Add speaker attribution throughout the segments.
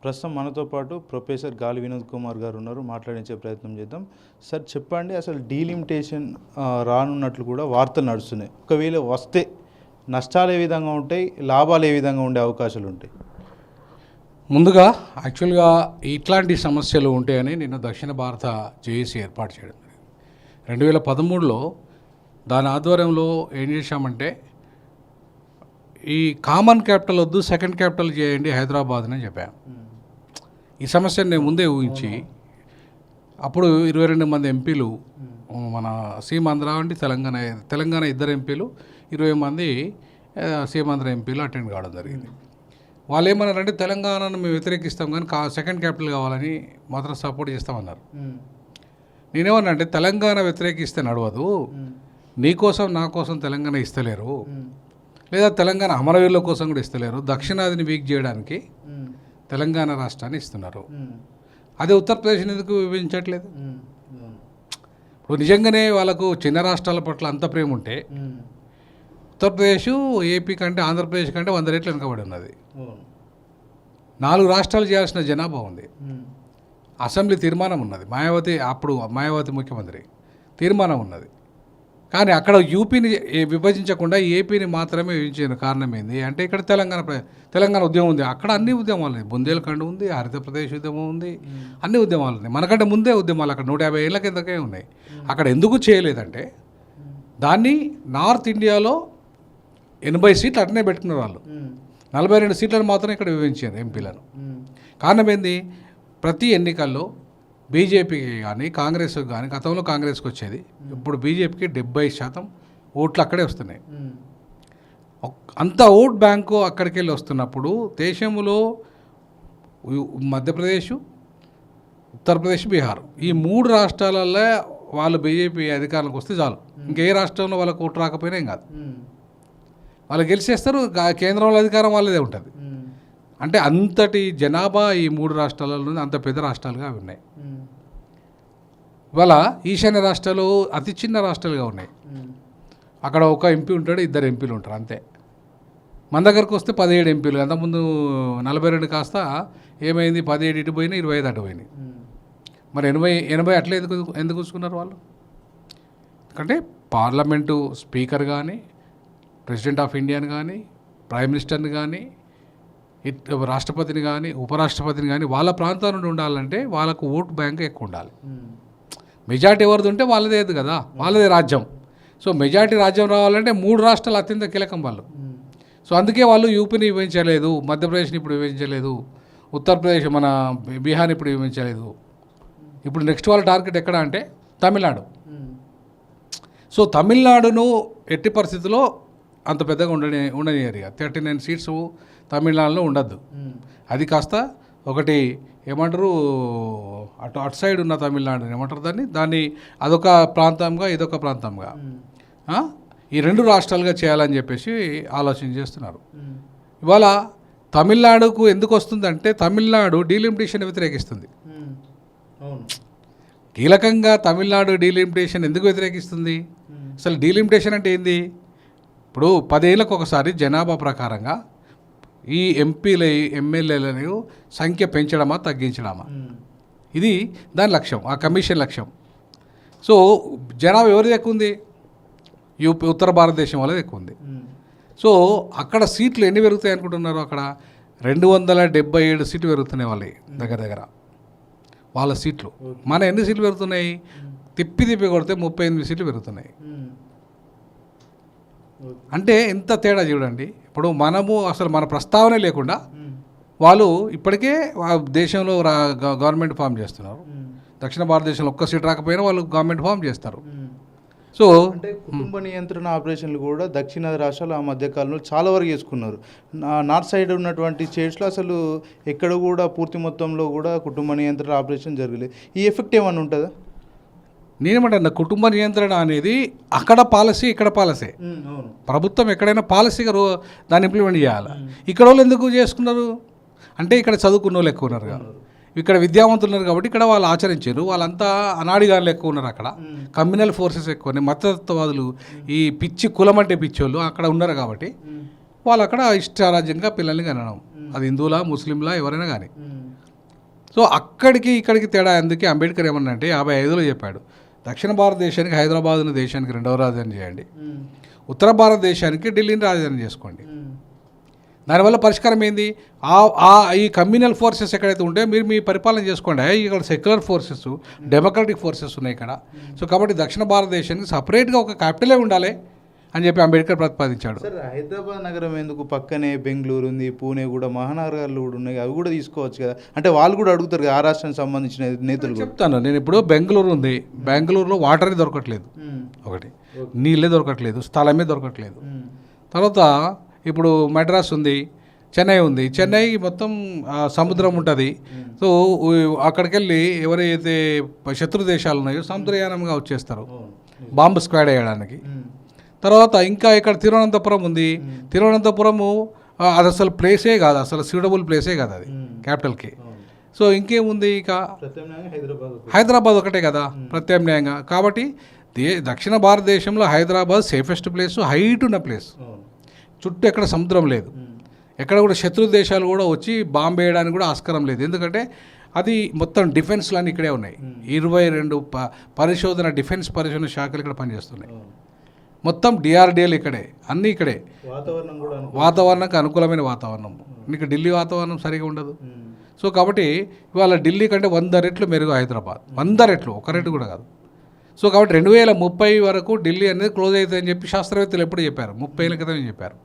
Speaker 1: ప్రస్తుతం మనతో పాటు ప్రొఫెసర్ గాలి వినోద్ కుమార్ గారు ఉన్నారు. మాట్లాడించే ప్రయత్నం చేద్దాం. సార్ చెప్పండి, అసలు డీలిమిటేషన్ రానున్నట్లు కూడా వార్తలు నడుస్తున్నాయి. ఒకవేళ వస్తే నష్టాలు ఏ విధంగా ఉంటాయి, లాభాలు ఏ విధంగా ఉండే అవకాశాలు ఉంటాయి?
Speaker 2: ముందుగా యాక్చువల్గా ఇట్లాంటి సమస్యలు ఉంటాయని నేను దక్షిణ భారత జేఏసీ ఏర్పాటు చేయడం 2013లో దాని ఆధ్వర్యంలో ఏం చేశామంటే ఈ కామన్ క్యాపిటల్ వద్దు, సెకండ్ క్యాపిటల్ చేయండి హైదరాబాద్ అని చెప్పాను. ఈ సమస్యను నేను ముందే ఊహించి అప్పుడు 22 మంది ఎంపీలు మన సీమాంధ్ర అంటే తెలంగాణ 2 ఎంపీలు 20 మంది సీమాంధ్ర ఎంపీలు అటెండ్ కావడం జరిగింది. వాళ్ళు ఏమన్నారంటే తెలంగాణను మేము వ్యతిరేకిస్తాం కానీ సెకండ్ క్యాపిటల్ కావాలని మాత్రం సపోర్ట్ చేస్తామన్నారు. నేనేమన్నా అంటే తెలంగాణ వ్యతిరేకిస్తే నడవదు, నీకోసం నా కోసం తెలంగాణ ఇస్తలేరు, లేదా తెలంగాణ అమరవీరుల కోసం కూడా ఇస్తలేరు, దక్షిణాదిని వీక్ చేయడానికి తెలంగాణ రాష్ట్రాన్ని ఇస్తున్నారు. అదే ఉత్తరప్రదేశ్ ఎందుకు విభజించట్లేదు? ఇప్పుడు నిజంగానే వాళ్ళకు చిన్న రాష్ట్రాల పట్ల అంత ప్రేమ ఉంటే ఉత్తరప్రదేశ్ ఏపీ కంటే ఆంధ్రప్రదేశ్ కంటే 100 రెట్లు వెనుకబడి ఉన్నది. 4 రాష్ట్రాలు చేయాల్సిన జనాభా ఉంది. అసెంబ్లీ తీర్మానం ఉన్నది. మాయావతి ముఖ్యమంత్రి తీర్మానం ఉన్నది. కానీ అక్కడ యూపీని విభజించకుండా ఏపీని మాత్రమే విభజించిన కారణం ఏంది అంటే ఇక్కడ తెలంగాణ ఉద్యమం ఉంది. అక్కడ అన్ని ఉద్యమాలు ఉన్నాయి. బుందేల్ఖండ్ ఉంది, హరితప్రదేశ్ ఉద్యమం ఉంది, అన్ని ఉద్యమాలు ఉన్నాయి. మనకంటే ముందే ఉద్యమాలు అక్కడ 150 ఏళ్ళ కిందకే ఉన్నాయి. అక్కడ ఎందుకు చేయలేదంటే దాన్ని నార్త్ ఇండియాలో 80 సీట్లు అట్నే పెట్టుకున్నారు వాళ్ళు. 42 సీట్లను మాత్రం ఇక్కడ విభజించారు ఎంపీలను. కారణం ఏంది? ప్రతి ఎన్నికల్లో బీజేపీకి కానీ కాంగ్రెస్కి కానీ, గతంలో కాంగ్రెస్కి వచ్చేది, ఇప్పుడు బీజేపీకి 70% ఓట్లు అక్కడే వస్తున్నాయి. అంత ఓట్ బ్యాంకు అక్కడికి వెళ్ళి వస్తున్నప్పుడు దేశంలో మధ్యప్రదేశ్, ఉత్తరప్రదేశ్, బీహార్ ఈ 3 రాష్ట్రాలలో వాళ్ళు బీజేపీ అధికారంలోకి వస్తే చాలు. ఇంకే రాష్ట్రంలో వాళ్ళకు ఓటు రాకపోయినా ఏం కాదు, వాళ్ళు గెలిచేస్తారు. కేంద్రంలో అధికారం వాళ్ళదే ఉంటుంది. అంటే అంతటి జనాభా ఈ 3 రాష్ట్రాలలో అంత పెద్ద రాష్ట్రాలుగా ఉన్నాయి. ఇవాళ ఈశాన్య రాష్ట్రాలు అతి చిన్న రాష్ట్రాలుగా ఉన్నాయి. అక్కడ ఒక ఎంపీ ఉంటాడు, 2 ఎంపీలు ఉంటారు అంతే. మన దగ్గరకు వస్తే 17 ఎంపీలు. అంతకుముందు 42 కాస్త ఏమైంది, 17 ఇటు పోయినాయి, 25 అటు పోయినాయి. మరి 80 అట్లే ఎందుకు ఉంచుకున్నారు వాళ్ళు? ఎందుకంటే పార్లమెంటు స్పీకర్ కానీ, ప్రెసిడెంట్ ఆఫ్ ఇండియాని కానీ, ప్రైమ్ మినిస్టర్ని కానీ, రాష్ట్రపతిని కానీ, ఉపరాష్ట్రపతిని కానీ వాళ్ళ ప్రాంతం నుండి ఉండాలంటే వాళ్ళకు ఓటు బ్యాంక్ ఎక్కువ ఉండాలి. మెజార్టీ ఎవరిది ఉంటే వాళ్ళదే కదా, వాళ్ళదే రాజ్యం. సో మెజార్టీ రాజ్యం రావాలంటే 3 రాష్ట్రాలు అత్యంత కీలకం వాళ్ళు. సో అందుకే వాళ్ళు యూపీని విభజించలేదు, మధ్యప్రదేశ్ని ఇప్పుడు విభజించలేదు, ఉత్తరప్రదేశ్ మన బీహార్ని ఇప్పుడు విభజించలేదు. ఇప్పుడు నెక్స్ట్ వాళ్ళ టార్గెట్ ఎక్కడ అంటే తమిళనాడు. సో తమిళనాడును ఎట్టి పరిస్థితుల్లో అంత పెద్దగా ఉండని ఏరియా 39 సీట్స్ తమిళనాడులో ఉండద్దు. అది కాస్త ఒకటి ఏమంటారు అటు సైడ్ ఉన్న తమిళనాడు ఏమంటారు దాన్ని అదొక ప్రాంతంగా ఇదొక ప్రాంతంగా ఈ 2 రాష్ట్రాలుగా చేయాలని చెప్పేసి ఆలోచన చేస్తున్నారు. ఇవాళ తమిళనాడుకు ఎందుకు వస్తుందంటే తమిళనాడు డీలిమిటేషన్ వ్యతిరేకిస్తుంది. కీలకంగా తమిళనాడు డీలిమిటేషన్ ఎందుకు వ్యతిరేకిస్తుంది? అసలు డీలిమిటేషన్ అంటే ఏంది? ఇప్పుడు 10 ఏళ్ళకు ఒకసారి జనాభా ప్రకారంగా ఈ ఎమ్మెల్యేలను సంఖ్య పెంచడమా తగ్గించడమా, ఇది దాని లక్ష్యం, ఆ కమిషన్ లక్ష్యం. సో జనాభా ఎవరిది ఎక్కువ ఉంది? ఉత్తర భారతదేశం వాళ్ళది ఎక్కువ ఉంది. సో అక్కడ సీట్లు ఎన్ని పెరుగుతాయి అనుకుంటున్నారు? అక్కడ 277 సీట్లు పెరుగుతున్నాయి వాళ్ళ దగ్గర వాళ్ళ సీట్లు. మన ఎన్ని సీట్లు పెరుగుతున్నాయి? తిప్పి కొడితే 38 సీట్లు పెరుగుతున్నాయి. అంటే ఎంత తేడా చూడండి. ఇప్పుడు మనము అసలు మన ప్రస్తావనే లేకుండా వాళ్ళు ఇప్పటికే దేశంలో గవర్నమెంట్ ఫామ్ చేస్తున్నారు. దక్షిణ భారతదేశంలో ఒక్క సీట్ రాకపోయినా వాళ్ళు గవర్నమెంట్ ఫామ్ చేస్తారు. సో
Speaker 1: అంటే కుటుంబ నియంత్రణ ఆపరేషన్లు కూడా దక్షిణ రాష్ట్రాలు ఆ మధ్యకాలంలో చాలా వరకు చేసుకున్నారు. నార్త్ సైడ్ ఉన్నటువంటి స్టేట్స్లో అసలు ఎక్కడ కూడా పూర్తి మొత్తంలో కూడా కుటుంబ నియంత్రణ ఆపరేషన్ జరగలేదు. ఈ ఎఫెక్ట్ ఏమైనా ఉంటుందా?
Speaker 2: నేనేమంటా, కుటుంబ నియంత్రణ అనేది అక్కడ పాలసీ, ఇక్కడ పాలసీ. ప్రభుత్వం ఎక్కడైనా పాలసీగా దాన్ని ఇంప్లిమెంట్ చేయాలి. ఇక్కడ వాళ్ళు ఎందుకు చేసుకున్నారు అంటే ఇక్కడ చదువుకున్న వాళ్ళు ఎక్కువ ఉన్నారు కదా, ఇక్కడ విద్యావంతులు ఉన్నారు కాబట్టి ఇక్కడ వాళ్ళు ఆచరించారు. వాళ్ళంతా అనాడిగాన్లు ఎక్కువ ఉన్నారు. అక్కడ కమ్యూనల్ ఫోర్సెస్ ఎక్కువ ఉన్నాయి. మతతత్వవాదులు, ఈ పిచ్చి కులం అంటే పిచ్చోళ్ళు అక్కడ ఉన్నారు కాబట్టి వాళ్ళు అక్కడ ఇష్టారాజ్యంగా పిల్లల్ని కనడం. అది హిందువులా ముస్లింలా ఎవరైనా కానీ. సో అక్కడికి ఇక్కడికి తేడా ఎందుకు అంబేద్కర్ ఏమన్నా అంటే 55లో చెప్పాడు, దక్షిణ భారతదేశానికి హైదరాబాద్ను దేశానికి రెండవ రాజధాని చేయండి, ఉత్తర భారతదేశానికి ఢిల్లీని రాజధాని చేసుకోండి. దానివల్ల పరిష్కారం ఏంది? ఈ కమ్యూనల్ ఫోర్సెస్ ఎక్కడైతే ఉంటాయో మీరు మీ పరిపాలన చేసుకోండి. ఇక్కడ సెక్యులర్ ఫోర్సెస్, డెమోక్రటిక్ ఫోర్సెస్ ఉన్నాయి ఇక్కడ. సో కాబట్టి దక్షిణ భారతదేశానికి సపరేట్గా ఒక క్యాపిటలే ఉండాలి అని చెప్పి అంబేద్కర్ ప్రతిపాదించాడు.
Speaker 1: సార్ హైదరాబాద్ నగరం ఎందుకు? పక్కనే బెంగళూరు ఉంది, పూణే కూడా, మహానగరాలు కూడా ఉన్నాయి, అవి కూడా తీసుకోవచ్చు కదా. అంటే వాళ్ళు కూడా అడుగుతారు కదా, ఆ రాష్ట్రానికి సంబంధించిన నేతలు.
Speaker 2: చెప్తాను నేను ఇప్పుడు, బెంగళూరు ఉంది, బెంగళూరులో వాటరే దొరకట్లేదు, ఒకటి నీళ్ళే దొరకట్లేదు, స్థలమే దొరకట్లేదు. తర్వాత ఇప్పుడు మద్రాస్ ఉంది, చెన్నై ఉంది. చెన్నై మొత్తం సముద్రం ఉంటుంది. సో అక్కడికి వెళ్ళి ఎవరైతే శత్రు దేశాలు ఉన్నాయో సముద్రయానంగా వచ్చేస్తారు బాంబు స్క్వాడ్ వేయడానికి. తర్వాత ఇంకా ఇక్కడ తిరువనంతపురం ఉంది. తిరువనంతపురము అది అసలు ప్లేసే కాదు, అసలు సూటబుల్ ప్లేసే కాదు అది క్యాపిటల్కి. సో ఇంకేముంది? ఇక హైదరాబాద్ ఒకటే కదా ప్రత్యామ్నాయంగా. కాబట్టి దక్షిణ భారతదేశంలో హైదరాబాద్ సేఫెస్ట్ ప్లేస్, హైట్ ఉన్న ప్లేస్, చుట్టూ ఎక్కడ సముద్రం లేదు, ఎక్కడ కూడా శత్రు దేశాలు కూడా వచ్చి బాంబు వేయడానికి కూడా ఆస్కారం లేదు. ఎందుకంటే అది మొత్తం డిఫెన్స్లన్నీ ఇక్కడే ఉన్నాయి. 22 పరిశోధన డిఫెన్స్ పరిశోధన శాఖలు ఇక్కడ పనిచేస్తున్నాయి. మొత్తం డిఆర్డిఎల్ ఇక్కడే, అన్నీ ఇక్కడే. వాతావరణానికి అనుకూలమైన వాతావరణం. మీకు ఢిల్లీ వాతావరణం సరిగా ఉండదు. సో కాబట్టి ఇవాళ ఢిల్లీ కంటే 100 రెట్లు మెరుగు హైదరాబాద్, 100 రెట్లు, 1 రెట్టు కూడా కాదు. సో కాబట్టి 2030 వరకు ఢిల్లీ అనేది క్లోజ్ అవుతుందని చెప్పి శాస్త్రవేత్తలు ఎప్పుడు చెప్పారు? 30 ఏళ్ళ క్రితమే చెప్పారు.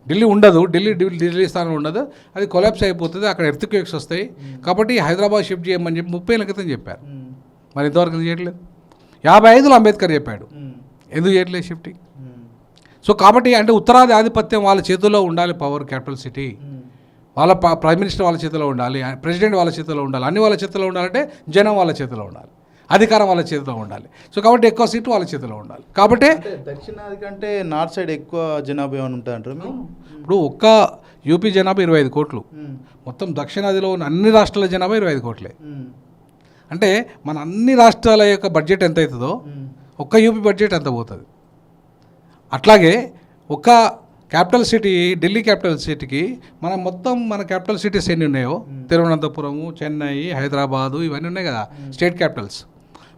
Speaker 2: ఢిల్లీ ఉండదు, ఢిల్లీ స్థానం ఉండదు, అది కొలాప్స్ అయిపోతుంది, అక్కడ ఎర్త్క్వేక్స్ వస్తాయి, కాబట్టి హైదరాబాద్ షిఫ్ట్ చేయమని చెప్పి 30 ఏళ్ళ క్రితం చెప్పారు. మరి ఇంతవరకు చేయట్లేదు. 55లో అంబేద్కర్ చెప్పాడు, ఎందుకు చేయట్లేదు షిఫ్టింగ్? సో కాబట్టి అంటే ఉత్తరాది ఆధిపత్యం వాళ్ళ చేతుల్లో ఉండాలి, పవర్ క్యాపిటల్ సిటీ వాళ్ళ ప్రైమ్ మినిస్టర్ వాళ్ళ చేతిలో ఉండాలి, ప్రెసిడెంట్ వాళ్ళ చేతిలో ఉండాలి, అన్ని వాళ్ళ చేతిలో ఉండాలంటే జనం వాళ్ళ చేతిలో ఉండాలి, అధికారం వాళ్ళ చేతిలో ఉండాలి. సో కాబట్టి ఎక్కువ సీట్లు వాళ్ళ చేతిలో ఉండాలి. కాబట్టి
Speaker 1: దక్షిణాది కంటే నార్త్ సైడ్ ఎక్కువ జనాభా ఏమైనా ఉంటాయంటారు?
Speaker 2: ఇప్పుడు ఒక్క యూపీ జనాభా 25 కోట్లు, మొత్తం దక్షిణాదిలో ఉన్న అన్ని రాష్ట్రాల జనాభా 25 కోట్లే. అంటే మన అన్ని రాష్ట్రాల యొక్క బడ్జెట్ ఎంత అవుతుందో ఒక్క యూపీ బడ్జెట్ ఎంత పోతుంది. అట్లాగే ఒక్క క్యాపిటల్ సిటీ, ఢిల్లీ క్యాపిటల్ సిటీకి మనం మొత్తం మన క్యాపిటల్ సిటీస్ ఎన్ని ఉన్నాయో, తిరువనంతపురము, చెన్నై, హైదరాబాదు, ఇవన్నీ ఉన్నాయి కదా స్టేట్ క్యాపిటల్స్,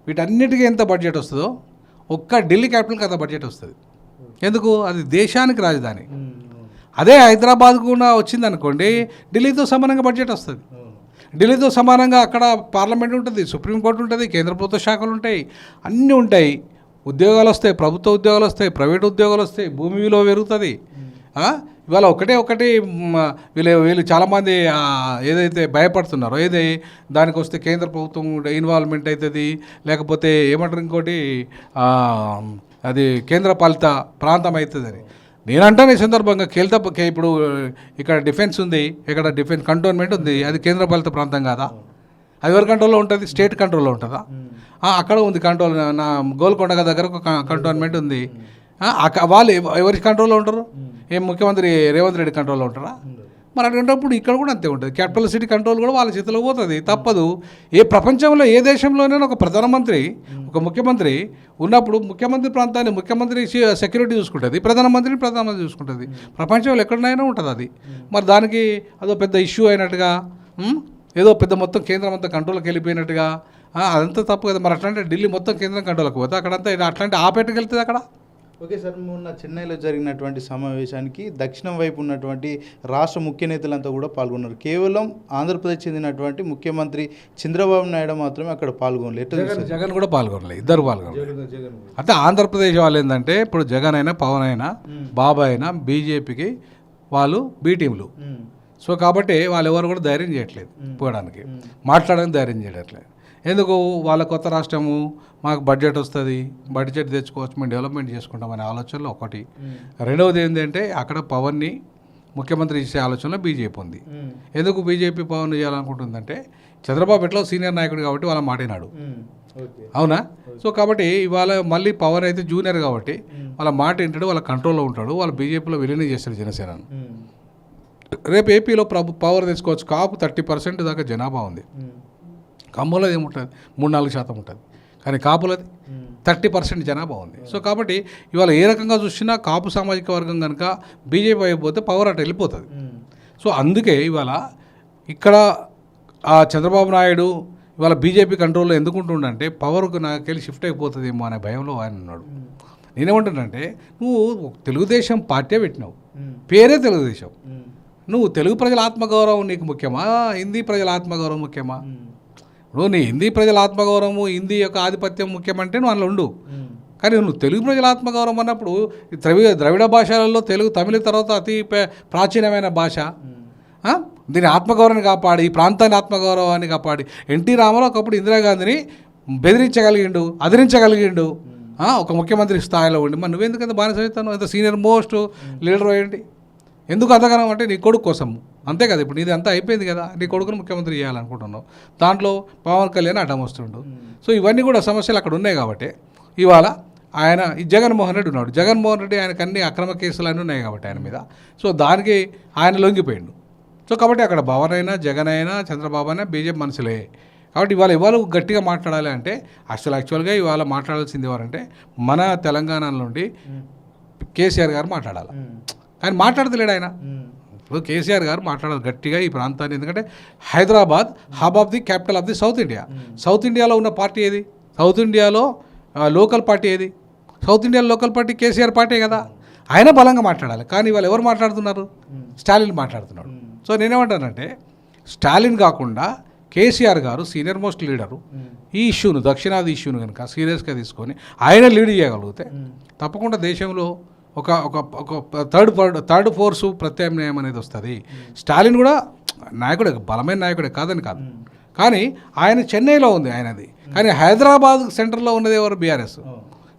Speaker 2: వీటన్నిటికీ ఎంత బడ్జెట్ వస్తుందో ఒక్క ఢిల్లీ క్యాపిటల్కి అంత బడ్జెట్ వస్తుంది. ఎందుకు? అది దేశానికి రాజధాని. అదే హైదరాబాద్కు కూడా వచ్చింది అనుకోండి, ఢిల్లీతో సమానంగా బడ్జెట్ వస్తుంది. ఢిల్లీతో సమానంగా అక్కడ పార్లమెంట్ ఉంటుంది, సుప్రీంకోర్టు ఉంటుంది, కేంద్ర ప్రభుత్వ శాఖలు ఉంటాయి, అన్నీ ఉంటాయి, ఉద్యోగాలు వస్తాయి, ప్రభుత్వ ఉద్యోగాలు వస్తాయి, ప్రైవేట్ ఉద్యోగాలు వస్తాయి, భూమి విలువ పెరుగుతుంది. ఇవాళ ఒకటి వీళ్ళు చాలామంది ఏదైతే భయపడుతున్నారో, దానికి వస్తే కేంద్ర ప్రభుత్వం ఇన్వాల్వ్మెంట్ అవుతుంది, లేకపోతే ఏమంటారు ఇంకోటి అది కేంద్ర పాలిత ప్రాంతం అవుతుందని నేనంటాను. ఈ సందర్భంగా ఇప్పుడు ఇక్కడ డిఫెన్స్ ఉంది, ఇక్కడ డిఫెన్స్ కంటోన్మెంట్ ఉంది, అది కేంద్ర పాలిత ప్రాంతం కాదా? అది ఎవరి కంట్రోల్లో ఉంటుంది? స్టేట్ కంట్రోల్లో ఉంటుందా? అక్కడ ఉంది కంట్రోల్, నా గోల్కొండ దగ్గర ఒక కంటోన్మెంట్ ఉంది, వాళ్ళు ఎవరి కంట్రోల్లో ఉంటారు? ముఖ్యమంత్రి రేవంత్ రెడ్డి కంట్రోల్లో ఉంటారా? మరి అటువంటిప్పుడు ఇక్కడ కూడా అంతే ఉంటుంది. క్యాపిటల్ సిటీ కంట్రోల్ కూడా వాళ్ళ చేతిలో పోతుంది, తప్పదు. ప్రపంచంలో ఏ దేశంలోనైనా ఒక ప్రధానమంత్రి, ఒక ముఖ్యమంత్రి ఉన్నప్పుడు ముఖ్యమంత్రి ప్రాంతాన్ని ముఖ్యమంత్రి సెక్యూరిటీ చూసుకుంటుంది, ప్రధానమంత్రి చూసుకుంటుంది. ప్రపంచంలో ఎక్కడైనా ఉంటుంది అది. మరి దానికి అదో పెద్ద ఇష్యూ అయినట్టుగా, ఏదో పెద్ద మొత్తం కేంద్రం అంతా కంట్రోల్కి వెళ్ళిపోయినట్టుగా, అదంతా తప్పు కదా. మరి అట్లాంటి ఢిల్లీ మొత్తం కేంద్రం కంట్రోల్కి పోతే అక్కడంతా అట్లాంటి ఆపేటకి వెళ్తుంది అక్కడ.
Speaker 1: ఓకే సార్, మొన్న చెన్నైలో జరిగినటువంటి సమావేశానికి దక్షిణం వైపు ఉన్నటువంటి రాష్ట్ర ముఖ్య నేతలంతా కూడా పాల్గొన్నారు. కేవలం ఆంధ్రప్రదేశ్ చెందినటువంటి ముఖ్యమంత్రి చంద్రబాబు నాయుడు మాత్రమే అక్కడ పాల్గొనలేదు.
Speaker 2: జగన్ కూడా పాల్గొనలేదు, ఇద్దరు పాల్గొనలేదు. అంటే ఆంధ్రప్రదేశ్ వాళ్ళు ఏంటంటే ఇప్పుడు జగన్ అయినా, పవన్ అయినా, బాబా అయినా బీజేపీకి వాళ్ళు బీ టీంలు. సో కాబట్టి వాళ్ళు ఎవరు కూడా ధైర్యం చేయట్లేదు పోవడానికి, మాట్లాడడానికి ధైర్యం చేయట్లేదు. ఎందుకు? వాళ్ళ కొత్త రాష్ట్రము, మాకు బడ్జెట్ వస్తుంది, బడ్జెట్ తెచ్చుకోవచ్చు, మేము డెవలప్మెంట్ చేసుకుంటామనే ఆలోచనలో ఒకటి. రెండవది ఏంటంటే అక్కడ పవన్ని ముఖ్యమంత్రి చేసే ఆలోచనలో బీజేపీ ఉంది. ఎందుకు బీజేపీ పవన్ చేయాలనుకుంటుందంటే చంద్రబాబు ఎట్లా సీనియర్ నాయకుడు కాబట్టి వాళ్ళ మాటినాడు, అవునా? సో కాబట్టి ఇవాళ మళ్ళీ పవన్ అయితే జూనియర్ కాబట్టి వాళ్ళ మాట ఏంటాడు, వాళ్ళ కంట్రోల్లో ఉంటాడు, వాళ్ళ బీజేపీలో విలీనం చేస్తాడు జనసేనను. రేపు ఏపీలో పవర్ తెచ్చుకోవచ్చు. కాపు 30% దాకా జనాభా ఉంది. కమ్మలది ఏముంటుంది? 3-4% ఉంటుంది, కానీ కాపులది 30% జనాభా ఉంది. సో కాబట్టి ఇవాళ ఏ రకంగా చూసినా కాపు సామాజిక వర్గం కనుక బీజేపీ అయిపోతే పవర్ అటు వెళ్ళిపోతుంది. సో అందుకే ఇవాళ ఇక్కడ ఆ చంద్రబాబు నాయుడు ఇవాళ బీజేపీ కంట్రోల్లో ఎందుకుంటుండంటే పవర్కు నాకెళ్ళి షిఫ్ట్ అయిపోతుందేమో అనే భయంలో ఆయన ఉన్నాడు. నేనేమంటానంటే నువ్వు తెలుగుదేశం పార్టీ పెట్టినావు, పేరే తెలుగుదేశం. నువ్వు తెలుగు ప్రజల ఆత్మగౌరవం నీకు ముఖ్యమా, హిందీ ప్రజల ఆత్మగౌరవం ముఖ్యమా? నువ్వు నీ హిందీ ప్రజల ఆత్మగౌరవము, హిందీ యొక్క ఆధిపత్యం ముఖ్యమంటే నువ్వు అందులో ఉండు. కానీ నువ్వు తెలుగు ప్రజల ఆత్మగౌరవం అన్నప్పుడు ద్రవిడ భాషలలో తెలుగు తమిళ తర్వాత అతి ప్రాచీనమైన భాష. దీని ఆత్మగౌరవాన్ని కాపాడి, ఈ ప్రాంతాన్ని ఆత్మగౌరవాన్ని కాపాడి ఎన్టీ రామారావు ఒకప్పుడు ఇందిరాగాంధీని బెదిరించగలిగిండు, అదిరించగలిగిండు ఒక ముఖ్యమంత్రి స్థాయిలో ఉండి. మరి నువ్వెందుకంత బానిస అవుతాను? ఎంత సీనియర్ మోస్ట్ లీడర్ అయ్యండి, ఎందుకు అంతగానం అంటే నీ కొడుకు కోసం అంతే కదా. ఇప్పుడు నీది అంతా అయిపోయింది కదా, నీ కొడుకును ముఖ్యమంత్రి చేయాలనుకుంటున్నావు, దాంట్లో పవన్ కళ్యాణ్ అడ్డం వస్తుండు. సో ఇవన్నీ కూడా సమస్యలు అక్కడ ఉన్నాయి. కాబట్టి ఇవాళ ఆయన ఈ జగన్మోహన్ రెడ్డి ఉన్నాడు, జగన్మోహన్ రెడ్డి ఆయనకు అన్ని అక్రమ కేసులు అన్నీ ఉన్నాయి కాబట్టి ఆయన మీద. సో దానికి ఆయన లొంగిపోయిండు. సో కాబట్టి అక్కడ పవన్ అయినా జగన్ అయినా చంద్రబాబు అయినా బీజేపీ మనుషులే. కాబట్టి ఇవాళ ఎవరు గట్టిగా మాట్లాడాలి అంటే యాక్చువల్గా ఇవాళ మాట్లాడాల్సింది ఎవరంటే మన తెలంగాణ నుండి కేసీఆర్ గారు మాట్లాడాలి. ఆయన మాట్లాడతలేడు. ఆయన ఇప్పుడు కేసీఆర్ గారు మాట్లాడాలి గట్టిగా ఈ ప్రాంతాన్ని. ఎందుకంటే Hyderabad hub of the capital of the south India. South ఇండియాలో ఉన్న పార్టీ ఏది? సౌత్ ఇండియాలో లోకల్ పార్టీ ఏది? సౌత్ ఇండియాలో లోకల్ పార్టీ కేసీఆర్ పార్టీ కదా. ఆయన బలంగా మాట్లాడాలి. కానీ వాళ్ళు ఎవరు మాట్లాడుతున్నారు? స్టాలిన్ మాట్లాడుతున్నాడు. సో నేనేమంటానంటే స్టాలిన్ కాకుండా కేసీఆర్ గారు సీనియర్ మోస్ట్ లీడరు, ఈ ఇష్యూను దక్షిణాది ఇష్యూను కనుక సీరియస్గా తీసుకొని ఆయన లీడ్ చేయగలిగితే తప్పకుండా దేశంలో ఒక ఒక ఒక థర్డ్ ఫోర్సు ప్రత్యామ్నాయం అనేది వస్తుంది. స్టాలిన్ కూడా నాయకుడే, బలమైన నాయకుడే కాదని కాదు. కానీ ఆయన చెన్నైలో ఉంది ఆయనది, కానీ హైదరాబాద్ సెంటర్లో ఉన్నది ఎవరు? బీఆర్ఎస్.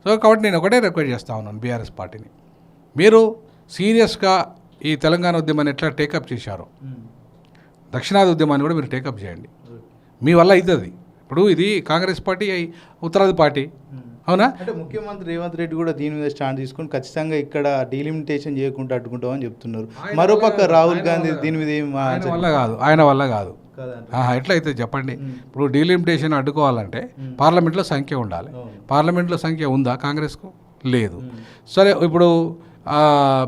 Speaker 2: సో కాబట్టి నేను ఒకటే రిక్వెస్ట్ చేస్తా ఉన్నాను బీఆర్ఎస్ పార్టీని, మీరు సీరియస్గా ఈ తెలంగాణ ఉద్యమాన్ని ఎట్లా టేకప్ చేశారో దక్షిణాది ఉద్యమాన్ని కూడా మీరు టేకప్ చేయండి. మీ వల్ల అవుతుంది. ఇప్పుడు ఇది కాంగ్రెస్ పార్టీ, ఉత్తరాది పార్టీ, అవునా?
Speaker 1: అంటే ముఖ్యమంత్రి రేవంత్ రెడ్డి కూడా దీని మీద స్టాండ్ తీసుకొని ఖచ్చితంగా ఇక్కడ డీలిమిటేషన్ చేయకుండా అడ్డుకుంటామని చెప్తున్నారు. మరోపక్క రాహుల్ గాంధీ దీని మీద
Speaker 2: ఆయన వల్ల కాదు. ఎట్లయితే చెప్పండి. ఇప్పుడు డీలిమిటేషన్ అడ్డుకోవాలంటే పార్లమెంట్లో సంఖ్య ఉండాలి. పార్లమెంట్లో సంఖ్య ఉందా కాంగ్రెస్కు? లేదు. సరే ఇప్పుడు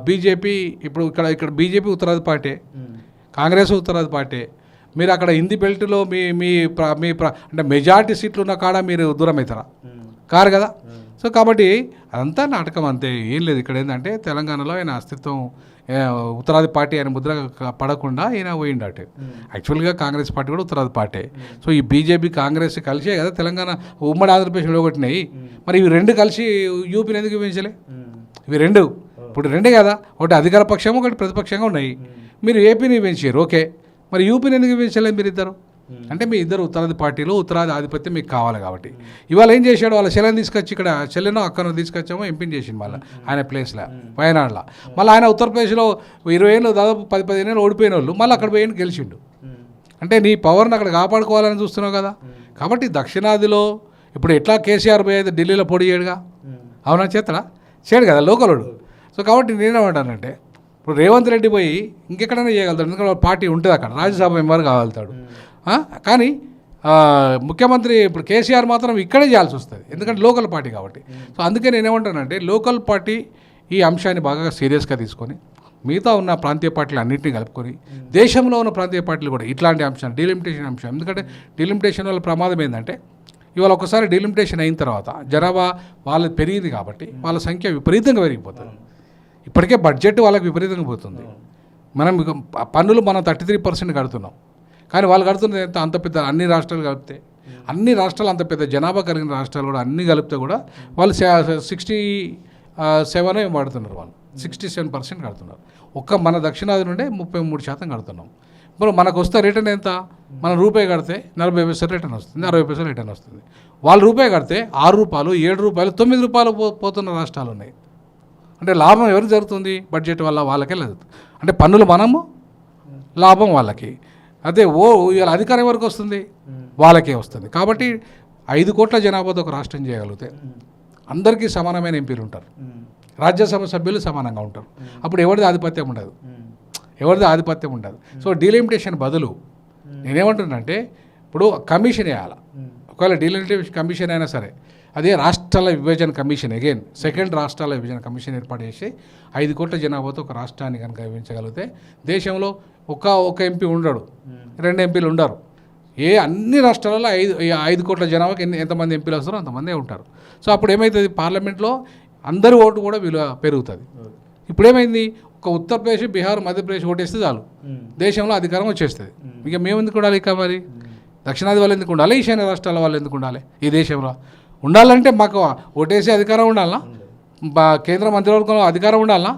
Speaker 2: బీజేపీ, ఇప్పుడు ఇక్కడ బీజేపీ ఉత్తరాది పార్టీ, కాంగ్రెస్ ఉత్తరాది పార్టీ. మీరు అక్కడ హిందీ బెల్ట్లో మీ అంటే మెజారిటీ సీట్లు ఉన్న కాడ మీరు దూరం అవుతారా? కారు కదా. సో కాబట్టి అదంతా నాటకం అంతే, ఏం లేదు. ఇక్కడ ఏంటంటే తెలంగాణలో ఆయన అస్తిత్వం, ఉత్తరాది పార్టీ ఆయన ముద్ర పడకుండా ఈయన పోయిండట. యాక్చువల్గా కాంగ్రెస్ పార్టీ కూడా ఉత్తరాది పార్టీ. సో ఈ బీజేపీ కాంగ్రెస్ కలిసే కదా తెలంగాణ ఉమ్మడి ఆంధ్రప్రదేశ్లో ఒకటినాయి. మరి ఇవి రెండు కలిసి యూపీని ఎందుకు విభజించలే? ఇవి రెండు ఇప్పుడు రెండే కదా, ఒకటి అధికార పక్షం, ఒకటి ప్రతిపక్షంగా ఉన్నాయి. మీరు ఏపీని పెంచారు, ఓకే, మరి యూపీని ఎందుకు పెంచలేదు మీరు ఇద్దరు? అంటే మీ ఇద్దరు ఉత్తరాది పార్టీలో ఉత్తరాది ఆధిపత్యం మీకు కావాలి కాబట్టి. ఇవాళ ఏం చేశాడు? వాళ్ళ చెల్లెని తీసుకొచ్చి ఇక్కడ చెల్లెనో అక్కనో తీసుకొచ్చామో ఎంపీని చేసింది మళ్ళీ ఆయన ప్లేస్లో వయనాడులో. మళ్ళీ ఆయన ఉత్తరప్రదేశ్లో 20 ఏళ్ళు దాదాపు 10-15 ఏళ్ళు ఓడిపోయిన వాళ్ళు మళ్ళీ అక్కడ పోయి గెలిచిండు. అంటే నీ పవర్ని అక్కడ కాపాడుకోవాలని చూస్తున్నావు కదా. కాబట్టి దక్షిణాదిలో ఇప్పుడు ఎట్లా కేసీఆర్ పోయి అయితే ఢిల్లీలో పొడి చేయడుగా, అవునా? చేయడు కదా లోకలోడు. సో కాబట్టి నేనేమంటానంటే ఇప్పుడు రేవంత్ రెడ్డి పోయి ఇంకెక్కడైనా చేయగలుగుతాడు, ఎందుకంటే పార్టీ ఉంటుంది అక్కడ, రాజ్యసభ మెంబర్ కాగలుగుతాడు. కానీ ముఖ్యమంత్రి ఇప్పుడు కేసీఆర్ మాత్రం ఇక్కడే చేయాల్సి వస్తుంది, ఎందుకంటే లోకల్ పార్టీ కాబట్టి. సో అందుకే నేనేమంటానంటే లోకల్ పార్టీ ఈ అంశాన్ని బాగా సీరియస్గా తీసుకొని మిగతా ఉన్న ప్రాంతీయ పార్టీలు అన్నింటినీ కలుపుకొని దేశంలో ఉన్న ప్రాంతీయ పార్టీలు కూడా ఇట్లాంటి అంశాలు, డీలిమిటేషన్ అంశం. ఎందుకంటే డీలిమిటేషన్ వల్ల ప్రమాదం ఏంటంటే ఇవాళ ఒకసారి డీలిమిటేషన్ అయిన తర్వాత జనాభా వాళ్ళది పెరిగింది కాబట్టి వాళ్ళ సంఖ్య విపరీతంగా పెరిగిపోతుంది. ఇప్పటికే బడ్జెట్ వాళ్ళకి విపరీతంగా పోతుంది. మనం పన్నులు మనం 33% కడుతున్నాం, కానీ వాళ్ళు కడుతున్నది ఎంత? అంత పెద్ద అన్ని రాష్ట్రాలు కలిపితే, అన్ని రాష్ట్రాలు అంత పెద్ద జనాభా కలిగిన రాష్ట్రాలు కూడా అన్నీ కలిపితే కూడా వాళ్ళు 67 పడుతున్నారు. వాళ్ళు 67% కడుతున్నారు. మన దక్షిణాది నుండే 33% కడుతున్నాం. ఇప్పుడు మనకు వస్తే రిటర్న్ ఎంత? మనం రూపాయి కడితే 40 పైసలు రిటర్న్ వస్తుంది, 60 పైసలు రిటర్న్ వస్తుంది. వాళ్ళు రూపాయి కడితే 6 రూపాయలు, 7 రూపాయలు, 9 రూపాయలు పోతున్న రాష్ట్రాలు ఉన్నాయి. అంటే లాభం ఎవరికి జరుగుతుంది? బడ్జెట్ వల్ల వాళ్ళకే లేదు. అంటే పన్నులు మనము, లాభం వాళ్ళకి. అదే ఇవాళ అధికారం ఎవరికి వస్తుంది? వాళ్ళకే వస్తుంది. కాబట్టి 5 కోట్ల జనాభాతో ఒక రాష్ట్రం చేయగలిగితే అందరికీ సమానమైన ఎంపీలు ఉంటారు, రాజ్యసభ సభ్యులు సమానంగా ఉంటారు. అప్పుడు ఎవరిది ఆధిపత్యం ఉండదు. సో డీలిమిటేషన్ బదులు నేనేమంటున్నానంటే ఇప్పుడు కమిషన్ వేయాలి. ఒకవేళ డీలిమిటేషన్ కమిషన్ అయినా సరే అదే రాష్ట్రాల విభజన కమిషన్, సెకండ్ రాష్ట్రాల విభజన కమిషన్ ఏర్పాటు చేసి 5 కోట్ల జనాభాతో ఒక రాష్ట్రాన్ని కనుక విభజించగలిగితే దేశంలో ఒక ఎంపీ ఉండడు, 2 ఎంపీలు ఉండరు. అన్ని రాష్ట్రాలలో 5 కోట్ల జనాభాకి ఎంతమంది ఎంపీలు వస్తారో అంతమందే ఉంటారు. సో అప్పుడు ఏమవుతుంది, పార్లమెంట్లో అందరి ఓటు కూడా విలువ పెరుగుతుంది. ఇప్పుడు ఏమైంది, ఒక ఉత్తరప్రదేశ్, బీహార్, మధ్యప్రదేశ్ ఓటేస్తే చాలు దేశంలో అధికారం వచ్చేస్తుంది. ఇక మేము ఎందుకు ఉండాలి, ఇక మరి దక్షిణాది వాళ్ళు ఎందుకు ఉండాలి, ఈశాన్య రాష్ట్రాల వాళ్ళు ఎందుకు ఉండాలి ఈ దేశంలో? ఉండాలంటే మాకు ఓటేసే అధికారం ఉండాలనా, కేంద్ర మంత్రివర్గంలో అధికారం ఉండాలనా?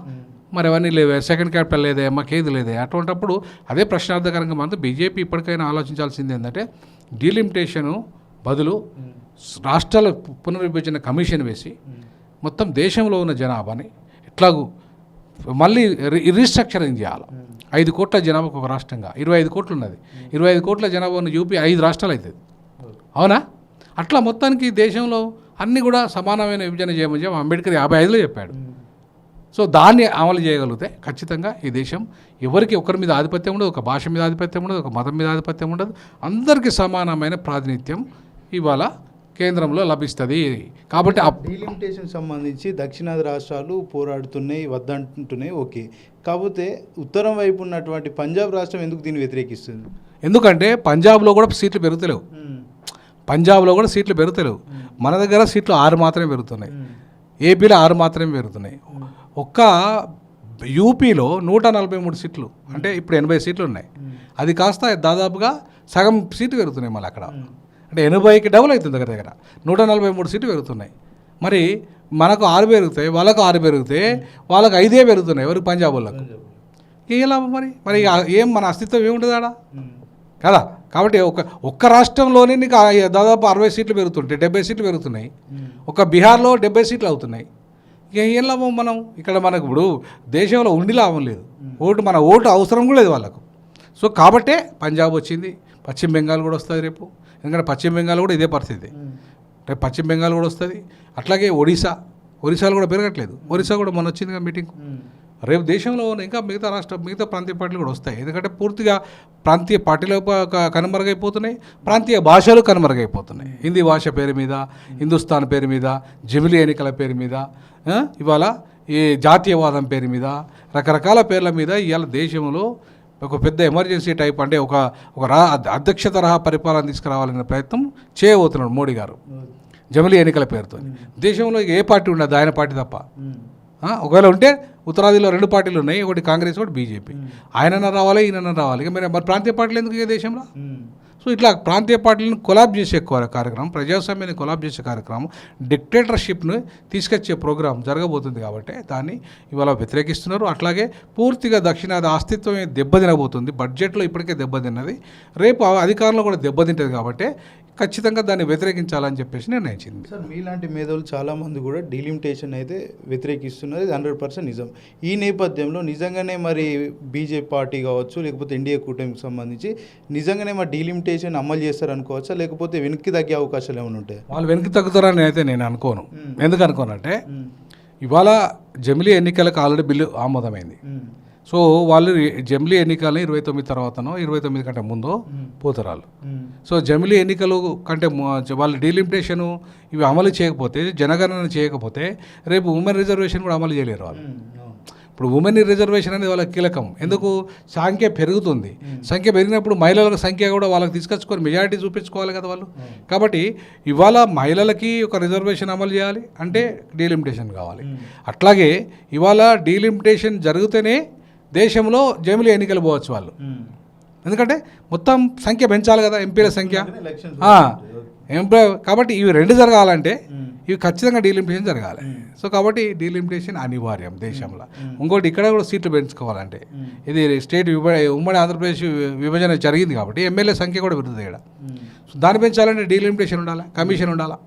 Speaker 2: మరి అవన్నీ లేవే, సెకండ్ క్యాపిటల్ లేదే, మాకేది లేదే. అటువంటిప్పుడు అదే ప్రశ్నార్థకరంగా మనతో బీజేపీ ఇప్పటికైనా ఆలోచించాల్సింది ఏంటంటే డీలిమిటేషను బదులు రాష్ట్రాల పునర్విభజన కమిషన్ వేసి మొత్తం దేశంలో ఉన్న జనాభాని ఎట్లాగూ మళ్ళీ రీస్ట్రక్చరింగ్ చేయాలి. 5 కోట్ల జనాభాకు ఒక రాష్ట్రంగా 25 కోట్లు ఉన్నది. 25 కోట్ల జనాభా ఉన్న యూపీ 5 రాష్ట్రాలు అవుతుంది, అవునా? అట్లా మొత్తానికి దేశంలో అన్నీ కూడా సమానమైన విభజన చేయమని అంబేద్కర్ 55లో చెప్పాడు. సో దాన్ని అమలు చేయగలిగితే ఖచ్చితంగా ఈ దేశం ఎవరికి ఒకరి మీద ఆధిపత్యం ఉండదు, ఒక భాష మీద ఆధిపత్యం ఉండదు, ఒక మతం మీద ఆధిపత్యం ఉండదు, అందరికీ సమానమైన ప్రాతినిధ్యం ఇవాళ కేంద్రంలో లభిస్తుంది. కాబట్టి ఆ
Speaker 1: డీలిమిటేషన్ సంబంధించి దక్షిణాది రాష్ట్రాలు పోరాడుతున్నాయి, వద్దంటున్నాయి, ఓకే. కాకపోతే ఉత్తరం వైపు ఉన్నటువంటి పంజాబ్ రాష్ట్రం ఎందుకు దీన్ని వ్యతిరేకిస్తుంది?
Speaker 2: ఎందుకంటే పంజాబ్లో కూడా సీట్లు పెరుగుతలేవు, పంజాబ్లో కూడా సీట్లు పెరుగుతలేవు. మన దగ్గర సీట్లు 6 మాత్రమే పెరుగుతున్నాయి, ఏపీలో 6 మాత్రమే పెరుగుతున్నాయి. ఒక్క యూపీలో 143 సీట్లు, అంటే ఇప్పుడు 80 సీట్లు ఉన్నాయి. అది కాస్త దాదాపుగా సగం సీట్లు పెరుగుతున్నాయి మళ్ళీ అక్కడ, అంటే 80కి డబుల్ అవుతుంది దగ్గర దగ్గర 143 సీట్లు పెరుగుతున్నాయి. మరి మనకు 6 పెరుగుతాయి, వాళ్ళకు 6 పెరిగితే వాళ్ళకు 5 పెరుగుతున్నాయి, ఎవరికి పంజాబ్ వాళ్ళకు. ఏం లాభం మరి? మరి ఏం మన అస్తిత్వం ఏముంటుంది ఆడ కదా? కాబట్టి ఒక్క రాష్ట్రంలోనే నీకు దాదాపు 60 సీట్లు పెరుగుతుంటాయి, 70 సీట్లు పెరుగుతున్నాయి. ఒక బీహార్లో 70 సీట్లు అవుతున్నాయి. ఇక ఏం లాభం మనం ఇక్కడ? మనకు ఇప్పుడు దేశంలో ఉండి లాభం లేదు, మన ఓటు అవసరం కూడా లేదు వాళ్ళకు. సో కాబట్టే పంజాబ్ వచ్చింది, పశ్చిమ బెంగాల్ కూడా వస్తుంది రేపు, ఎందుకంటే పశ్చిమ బెంగాల్ కూడా ఇదే పరిస్థితి, రేపు పశ్చిమ బెంగాల్ కూడా వస్తుంది. అట్లాగే ఒడిశాలో కూడా పెరగట్లేదు, ఒరిస్సా కూడా మొన్న వచ్చింది మీటింగ్. రేపు దేశంలో ఉన్న ఇంకా మిగతా ప్రాంతీయ పార్టీలు కూడా వస్తాయి, ఎందుకంటే పూర్తిగా ప్రాంతీయ పార్టీలు కనుమరుగైపోతున్నాయి, ప్రాంతీయ భాషలు కనుమరుగైపోతున్నాయి. హిందీ భాష పేరు మీద, హిందుస్థాన్ పేరు మీద, జమిలీ ఎన్నికల పేరు మీద, ఇవాళ ఈ జాతీయవాదం పేరు మీద, రకరకాల పేర్ల మీద ఇవాళ దేశంలో ఒక పెద్ద ఎమర్జెన్సీ టైప్, అంటే ఒక అధ్యక్ష తరహా పరిపాలన తీసుకురావాలనే ప్రయత్నం చేయబోతున్నాడు మోడీ గారు జమిలీ ఎన్నికల పేరుతో. దేశంలో ఏ పార్టీ ఉండదు, ఆయన పార్టీ తప్ప. ఒకవేళ ఉంటే ఉత్తరాదిలో 2 పార్టీలు ఉన్నాయి, ఒకటి కాంగ్రెస్, ఒకటి బీజేపీ. ఆయనన్నా రావాలి, ఈయనన్నా రావాలి. ఇక మరి ప్రాంతీయ పార్టీలు ఎందుకు ఇక దేశంలో? సో ఇట్లా ప్రాంతీయ పార్టీలను కొలాబ్ చేసే కార్యక్రమం, ప్రజాస్వామ్యాన్ని కొలాబ్ చేసే కార్యక్రమం, డిక్టేటర్షిప్ను తీసుకొచ్చే ప్రోగ్రాం జరగబోతుంది. కాబట్టి దాన్ని ఇవాళ వ్యతిరేకిస్తున్నారు. అట్లాగే పూర్తిగా దక్షిణాది అస్తిత్వమే దెబ్బతినబోతుంది. బడ్జెట్లో ఇప్పటికే దెబ్బతిన్నది, రేపు అధికారంలో కూడా దెబ్బతింటుంది. కాబట్టి ఖచ్చితంగా దాన్ని వ్యతిరేకించాలని చెప్పేసి నిర్ణయించింది.
Speaker 1: సార్, మీలాంటి మేధావులు చాలామంది కూడా డీలిమిటేషన్ అయితే వ్యతిరేకిస్తున్నారు, ఇది 100% నిజం. ఈ నేపథ్యంలో నిజంగానే మరి బీజేపీ పార్టీ కావచ్చు, లేకపోతే ఎన్డీఏ కూటమికి సంబంధించి నిజంగానే మరి డీలిమిటేషన్ అమలు చేస్తారనుకోవచ్చా, లేకపోతే వెనక్కి తగ్గే అవకాశాలు ఏమైనా ఉంటాయి?
Speaker 2: వాళ్ళు వెనక్కి తగ్గుతారని అయితే నేను అనుకోను. ఎందుకు అనుకోనంటే ఇవాళ జమిలీ ఎన్నికలకు ఆల్రెడీ బిల్లు ఆమోదమైంది. సో వాళ్ళు జమిలీ ఎన్నికలని 29 తర్వాతనో 29 కంటే ముందో పోతారు వాళ్ళు. సో జమిలీ ఎన్నికలు కంటే వాళ్ళు డీలిమిటేషను ఇవి అమలు చేయకపోతే, జనగణన చేయకపోతే రేపు ఉమెన్ రిజర్వేషన్ కూడా అమలు చేయలేరు వాళ్ళు. ఇప్పుడు ఉమెన్ రిజర్వేషన్ అనేది వాళ్ళకి కీలకం. ఎందుకు? సంఖ్య పెరుగుతుంది, సంఖ్య పెరిగినప్పుడు మహిళల సంఖ్య కూడా వాళ్ళకి తీసుకొచ్చుకొని మెజారిటీ చూపించుకోవాలి కదా వాళ్ళు. కాబట్టి ఇవాళ మహిళలకి ఒక రిజర్వేషన్ అమలు చేయాలి అంటే డీలిమిటేషన్ కావాలి. అట్లాగే ఇవాళ డీలిమిటేషన్ జరిగితేనే దేశంలో జమిలీ ఎన్నికలు పోవచ్చు వాళ్ళు, ఎందుకంటే మొత్తం సంఖ్య పెంచాలి కదా, ఎంపీల సంఖ్య. కాబట్టి ఇవి 2 జరగాలంటే ఇవి ఖచ్చితంగా డీలిమిటేషన్ జరగాలి. సో కాబట్టి డీలిమిటేషన్ అనివార్యం దేశంలో. ఇంకోటి ఇక్కడ కూడా సీట్లు పెంచుకోవాలంటే ఇది స్టేట్ ఉమ్మడి ఆంధ్రప్రదేశ్ విభజన జరిగింది కాబట్టి ఎమ్మెల్యే సంఖ్య కూడా పెరుగుతుంది ఇక్కడ. సో దాన్ని పెంచాలంటే డీలిమిటేషన్ ఉండాలి, కమిషన్ ఉండాలి.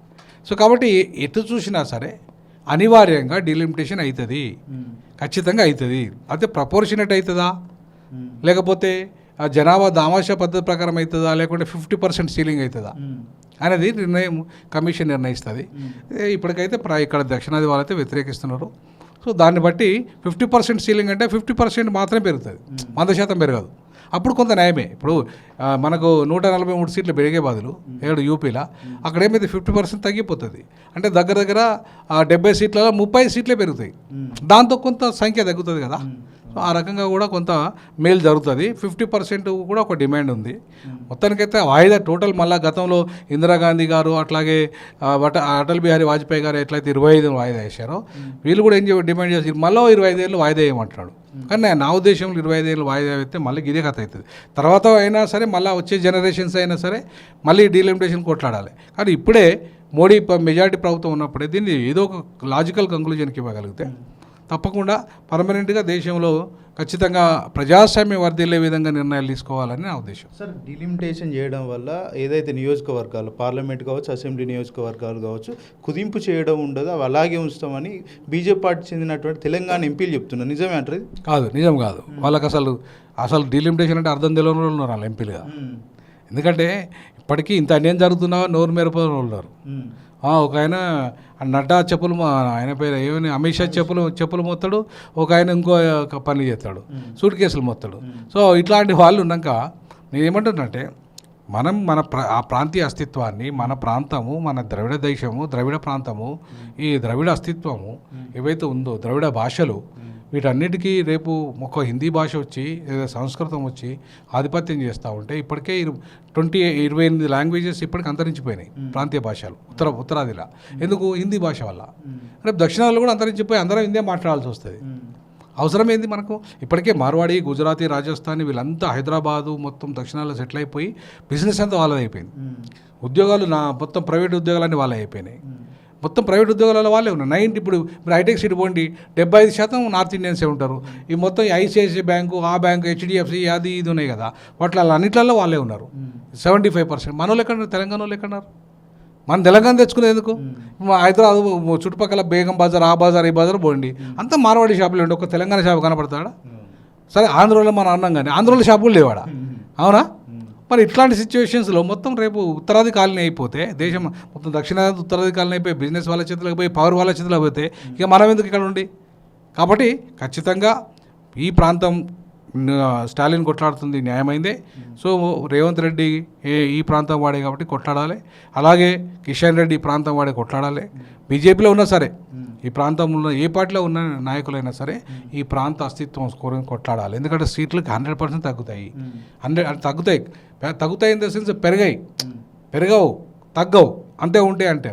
Speaker 2: సో కాబట్టి ఎటు చూసినా సరే అనివార్యంగా డీలిమిటేషన్ అవుతుంది, ఖచ్చితంగా అవుతుంది. అయితే ప్రపోర్షనేట్ అవుతుందా, లేకపోతే జనాభా దామాషా పద్ధతి ప్రకారం అవుతుందా, లేకుంటే 50% సీలింగ్ అవుతుందా అనేది నిర్ణయం కమిషన్ నిర్ణయిస్తుంది. ఇప్పటికైతే ఇక్కడ దక్షిణాది వాళ్ళైతే వ్యతిరేకిస్తున్నారు. సో దాన్ని బట్టి 50% సీలింగ్ అంటే 50% మాత్రమే పెరుగుతుంది, 100% పెరగదు. అప్పుడు కొంత న్యాయమే. ఇప్పుడు మనకు 143 సీట్లు పెరిగే బదులు 7 యూపీలో అక్కడ ఏమైతే 50% తగ్గిపోతుంది. అంటే దగ్గర 70 సీట్లలో 30 సీట్లే పెరుగుతాయి, దాంతో కొంత సంఖ్య తగ్గుతుంది కదా. సో ఆ రకంగా కూడా కొంత మేలు జరుగుతుంది. 50% కూడా ఒక డిమాండ్ ఉంది. మొత్తానికైతే వాయిదా టోటల్ మళ్ళీ గతంలో ఇందిరాగాంధీ గారు అట్లాగే అటల్ బిహారీ వాజ్పేయి గారు ఎట్లయితే 25 వాయిదా వేశారో వీళ్ళు కూడా ఏం డిమాండ్ చేసి మళ్ళీ 25 ఏళ్ళు వాయిదా వేయమంటున్నాడు. కానీ నా ఉద్దేశంలో 25 ఏళ్ళు వాయిదా వేస్తే మళ్ళీ ఇదే కథ అవుతుంది. తర్వాత అయినా సరే మళ్ళీ వచ్చే జనరేషన్స్ అయినా సరే మళ్ళీ డీలిమిటేషన్ కొట్లాడాలి. కానీ ఇప్పుడే మోడీ మెజారిటీ ప్రభుత్వం ఉన్నప్పుడే దీన్ని ఏదో ఒక లాజికల్ కంక్లూజన్కి ఇవ్వగలిగితే తప్పకుండా పర్మనెంట్గా దేశంలో ఖచ్చితంగా ప్రజాస్వామ్యం వర్ధిల్లే విధంగా నిర్ణయాలు తీసుకోవాలని నా ఉద్దేశం.
Speaker 1: సార్, డిలిమిటేషన్ చేయడం వల్ల ఏదైతే నియోజకవర్గాలు పార్లమెంట్ కావచ్చు, అసెంబ్లీ నియోజకవర్గాలు కావచ్చు కుదింపు చేయడం ఉండదు, అవి అలాగే ఉంచుతామని బీజేపీ పార్టీ చెందినటువంటి తెలంగాణ ఎంపీలు చెప్తున్నారు. నిజమే అంటారు?
Speaker 2: కాదు, నిజం కాదు. వాళ్ళకి అసలు డిలిమిటేషన్ అంటే అర్థం తెలియని వాళ్ళు ఉన్నారు వాళ్ళు ఎంపీలుగా. ఎందుకంటే ఇప్పటికీ ఇంత అన్యాయం జరుగుతున్నా నోరు మెరపని వాళ్ళు ఉన్నారు. ఒక ఆయన నడ్డా చెప్పులు, ఆయన పేరు ఏమైనా అమిత్ షా చెప్పులు మోస్తాడు, ఒక ఆయన ఇంకో పని చేస్తాడు, సూట్ కేసులు మోస్తాడు. సో ఇట్లాంటి వాళ్ళు ఉన్నాక నేను ఏమంటున్నంటే మన ఆ ప్రాంతీయ అస్తిత్వాన్ని, మన ప్రాంతము, మన ద్రవిడ దేశము, ద్రవిడ ప్రాంతము, ఈ ద్రవిడ అస్తిత్వము ఏవైతే ఉందో ద్రవిడ భాషలు వీటన్నిటికీ రేపు ఒక హిందీ భాష వచ్చి లేదా సంస్కృతం వచ్చి ఆధిపత్యం చేస్తూ ఉంటే ఇప్పటికే 28 లాంగ్వేజెస్ ఇప్పటికి అంతరించిపోయినాయి ప్రాంతీయ భాషలు ఉత్తరాదిలో. ఎందుకు? హిందీ భాష వల్ల. రేపు దక్షిణాదిలో కూడా అంతరించిపోయి అందరం హిందీ మాట్లాడాల్సి వస్తుంది. అవసరం ఏంది మనకు? ఇప్పటికే మార్వాడి, గుజరాతీ, రాజస్థానీ వీళ్ళంతా హైదరాబాదు మొత్తం దక్షిణాల్లో సెటిల్ అయిపోయి బిజినెస్ అంతా వాళ్ళది అయిపోయింది. ఉద్యోగాలు మొత్తం ప్రైవేట్ ఉద్యోగాలన్నీ వాళ్ళే అయిపోయినాయి. మొత్తం ప్రైవేట్ ఉద్యోగాలలో వాళ్ళే ఉన్నారు. ఇప్పుడు మీరు హైటెక్ సిటీ పోండి, 75% నార్త్ ఇండియన్సే ఉంటారు. ఈ మొత్తం ఐసిఐసిఐ బ్యాంకు, ఆ బ్యాంకు, హెచ్డిఎఫ్సి అది ఇది ఉన్నాయి కదా, వాటిలో అన్నిట్లలో వాళ్ళే ఉన్నారు. 75%. మన వాళ్ళు ఎక్కడున్నారు? తెలంగాణ వాళ్ళు ఎక్కడున్నారు? మన తెలంగాణ తెచ్చుకునేది ఎందుకు? హైదరాబాద్ చుట్టుపక్కల బేగం బజార్, ఆ బజార్, ఈ బజార్ పోండి, అంతా మార్వాడి షాపులు ఉండి ఒక తెలంగాణ షాపు కనపడతాడా? సరే, ఆంధ్రలో మనం అన్నాం కానీ ఆంధ్రలో షాపులు లేవాడా? అవునా? మరి ఇట్లాంటి సిచ్యువేషన్స్లో మొత్తం రేపు ఉత్తరాది కాలనీ అయిపోతే, దేశం మొత్తం దక్షిణాది ఉత్తరాది కాలనీ అయిపోయి బిజినెస్ వాళ్ళ చేతిలోకి పోయి పవర్ వాళ్ళ చేతిలోకి పోతే ఇక మనం ఎందుకు ఇక్కడ ఉండి? కాబట్టి ఖచ్చితంగా ఈ ప్రాంతం స్టాలిన్ కొట్లాడుతుంది న్యాయమైందే. సో రేవంత్ రెడ్డి ఈ ప్రాంతం వాడే కాబట్టి కొట్లాడాలి. అలాగే కిషన్ రెడ్డి ఈ ప్రాంతం వాడే కొట్లాడాలి. బీజేపీలో ఉన్నా సరే, ఈ ప్రాంతంలో ఏ పార్టీలో ఉన్న నాయకులైనా సరే ఈ ప్రాంత అస్తిత్వం కోరి కొట్లాడాలి. ఎందుకంటే సీట్లకి 100% తగ్గుతాయి. తగ్గుతాయి ఇన్ ద సెన్స్ పెరగవు, తగ్గవు, అంతే ఉంటాయి అంటే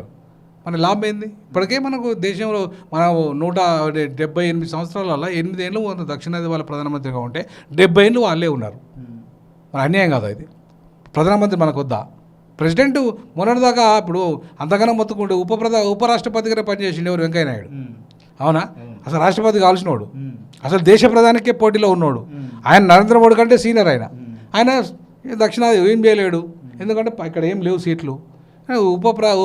Speaker 2: మన లాభం ఏంది? ఇప్పటికే మనకు దేశంలో మనం 178 సంవత్సరాలలో 8 ఏళ్ళు దక్షిణాది వాళ్ళ ప్రధానమంత్రిగా ఉంటే 70 ఏళ్ళు వాళ్ళే ఉన్నారు. మన అన్యాయం కాదా ఇది? ప్రధానమంత్రి మనకు వద్దా? ప్రెసిడెంట్ మొన్నటిదాకా ఇప్పుడు అంతగానో మొత్తుకుంటూ ఉపరాష్ట్రపతిగానే పనిచేసిండు ఎవరు? వెంకయ్య నాయుడు. అవునా? అసలు రాష్ట్రపతి కావాల్సినోడు, అసలు దేశ ప్రధానికే పోటీలో ఉన్నోడు. ఆయన నరేంద్ర మోడీ కంటే సీనియర్. ఆయన దక్షిణాది ఏం చేయలేడు, ఎందుకంటే ఇక్కడ ఏం లేవు సీట్లు.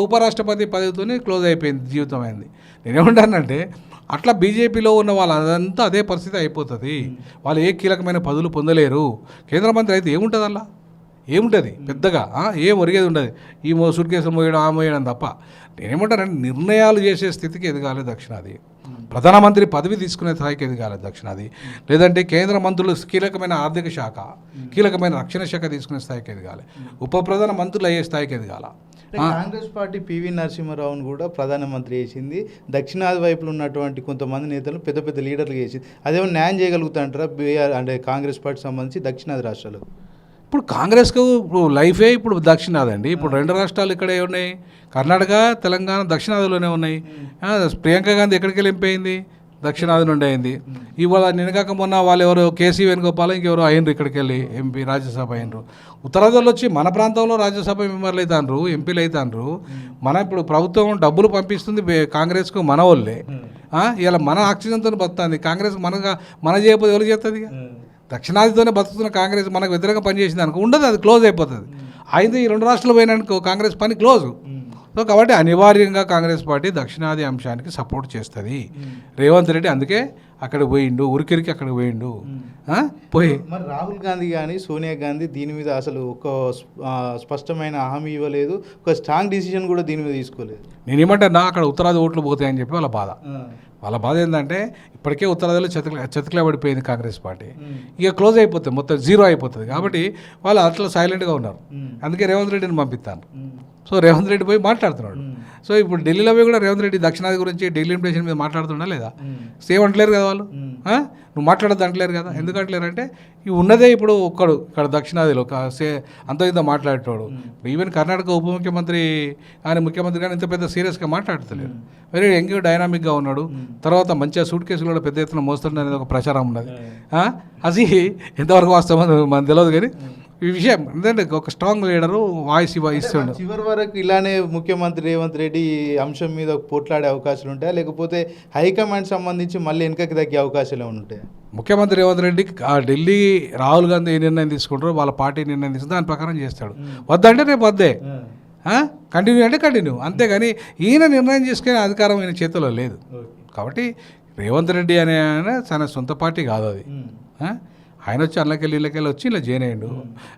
Speaker 2: ఉపరాష్ట్రపతి పదవితోనే క్లోజ్ అయిపోయింది, జీవితం అయింది. నేనేమంటానంటే అట్లా బీజేపీలో ఉన్న వాళ్ళంతా అదే పరిస్థితి అయిపోతుంది. వాళ్ళు ఏ కీలకమైన పదవులు పొందలేరు. కేంద్ర మంత్రి అయితే ఏముంటుంది అలా? ఏముంటుంది పెద్దగా? ఏం ఒరిగేది ఉండదు. ఈ సూట్ కేసులు మోయడం, ఆ మోయడం తప్ప. నేనేమంటానంటే నిర్ణయాలు చేసే స్థితికి ఎదగాలి దక్షిణాది. ప్రధానమంత్రి పదవి తీసుకునే స్థాయికి ఎదగాలి దక్షిణాది. లేదంటే కేంద్ర మంత్రులు కీలకమైన ఆర్థిక శాఖ, కీలకమైన రక్షణ శాఖ తీసుకునే స్థాయికి ఎదగాలి. ఉప ప్రధాన మంత్రులు అయ్యే స్థాయికి ఎదగాల.
Speaker 1: కాంగ్రెస్ పార్టీ పివి నరసింహారావును కూడా ప్రధానమంత్రి చేసింది. దక్షిణాది వైపులో ఉన్నటువంటి కొంతమంది నేతలు పెద్ద పెద్ద లీడర్లు చేసింది. అదేమో న్యాయం చేయగలుగుతా అంటారా బీఆర్ అంటే కాంగ్రెస్ పార్టీకి సంబంధించి దక్షిణాది రాష్ట్రాలు?
Speaker 2: ఇప్పుడు కాంగ్రెస్కు ఇప్పుడు లైఫే ఇప్పుడు దక్షిణాది అండి. ఇప్పుడు 2 రాష్ట్రాలు ఇక్కడే ఉన్నాయి, కర్ణాటక, తెలంగాణ దక్షిణాదిలోనే ఉన్నాయి. ప్రియాంక గాంధీ ఎక్కడికి వెళ్ళిపోయింది? దక్షిణాది నుండి అయింది. ఇవాళ నిన్నగాక మొన్న వాళ్ళు ఎవరు కేసీ వేణుగోపాల్ ఇంకెవరు అయినరు, ఇక్కడికి వెళ్ళి ఎంపీ రాజ్యసభ అయినరు. ఉత్తరాదిలో వచ్చి మన ప్రాంతంలో రాజ్యసభ మెంబర్లు అవుతాండ్రు, ఎంపీలు అవుతాండ్రు. మన ఇప్పుడు ప్రభుత్వం డబ్బులు పంపిస్తుంది కాంగ్రెస్కు మన వాళ్ళే. ఇలా మన ఆక్సిజన్తో బతుకుతుంది కాంగ్రెస్. మన చేయకపోతే ఎవరు చేస్తుంది? దక్షిణాదితోనే బతుకుతున్న కాంగ్రెస్ మనకు వ్యతిరేకంగా పనిచేసింది అనుకో ఉండదు, అది క్లోజ్ అయిపోతుంది. అయితే ఈ 2 రాష్ట్రాలు పోయినానుకో కాంగ్రెస్ పని క్లోజ్. సో కాబట్టి అనివార్యంగా కాంగ్రెస్ పార్టీ దక్షిణాది అంశానికి సపోర్ట్ చేస్తుంది. రేవంత్ రెడ్డి అందుకే అక్కడ పోయిండు, ఉరికిరికి అక్కడ పోయిండు. పోయి
Speaker 1: మరి రాహుల్ గాంధీ కానీ సోనియా గాంధీ దీని మీద అసలు ఒక స్పష్టమైన హామీ ఇవ్వలేదు, ఒక స్ట్రాంగ్ డిసిజన్ కూడా దీని మీద తీసుకోలేదు.
Speaker 2: నేనేమంటున్నా అక్కడ ఉత్తరాది ఓట్లు పోతాయని చెప్పి వాళ్ళ బాధ ఏంటంటే ఇప్పటికే ఉత్తరాదిలో చతికిలా పడిపోయింది కాంగ్రెస్ పార్టీ. ఇక క్లోజ్ అయిపోతుంది, మొత్తం జీరో అయిపోతుంది. కాబట్టి వాళ్ళు అట్లా సైలెంట్గా ఉన్నారు. అందుకే రేవంత్ రెడ్డిని పంపిస్తాను. సో రేవంత్ రెడ్డి పోయి మాట్లాడుతున్నాడు. సో ఇప్పుడు ఢిల్లీలో పోయి కూడా రేవంత్ రెడ్డి దక్షిణాది గురించి డీలిమిటేషన్ మీద మాట్లాడుతున్నా లేదా? సేమ్ అంటలేరు కదా వాళ్ళు. నువ్వు మాట్లాడద్దు అంటలేరు కదా. ఎందుకు అంటలేరు అంటే ఇవి ఉన్నదే ఇప్పుడు ఒక్కడు ఇక్కడ దక్షిణాదిలో అంత ఇంత మాట్లాడేటోడు. ఈవెన్ కర్ణాటక ఉప ముఖ్యమంత్రి కానీ ముఖ్యమంత్రి కానీ ఇంత పెద్ద సీరియస్గా మాట్లాడతలేరు. వెరీ యంగ్ డైనామిక్గా ఉన్నాడు. తర్వాత మంచిగా సూట్ కేసులు కూడా పెద్ద ఎత్తున మోస్తుండే అనేది ఒక ప్రచారం ఉన్నది. అది ఎంతవరకు వాస్తవం మనకు తెలియదు కానీ ఈ విషయం ఎందుకంటే ఒక స్ట్రాంగ్ లీడరు వాయిస్ ఇస్తుండు.
Speaker 1: చివరి వరకు ఇలానే ముఖ్యమంత్రి రేవంత్ రెడ్డి ఈ అంశం మీద పోట్లాడే అవకాశాలు ఉంటాయా, లేకపోతే హైకమాండ్ సంబంధించి మళ్ళీ వెనకకి తగ్గే అవకాశాలు ఏమైనా ఉంటాయా?
Speaker 2: ముఖ్యమంత్రి రేవంత్ రెడ్డి ఢిల్లీ రాహుల్ గాంధీ ఏ నిర్ణయం తీసుకుంటారో వాళ్ళ పార్టీ నిర్ణయం తీసుకుంటే దాని ప్రకారం చేస్తాడు. వద్దంటే రేపు వద్దే, కంటిన్యూ అంటే కంటిన్యూ, అంతేగాని ఈయన నిర్ణయం చేసుకునే అధికారం ఈయన చేతిలో లేదు. కాబట్టి రేవంత్ రెడ్డి అనే ఆయన తన సొంత పార్టీ కాదు అది. ఆయన వచ్చి అల్లకెళ్ళి ఇళ్ళకెళ్ళి వచ్చి ఇలా జాయిన్ అయ్యిండు.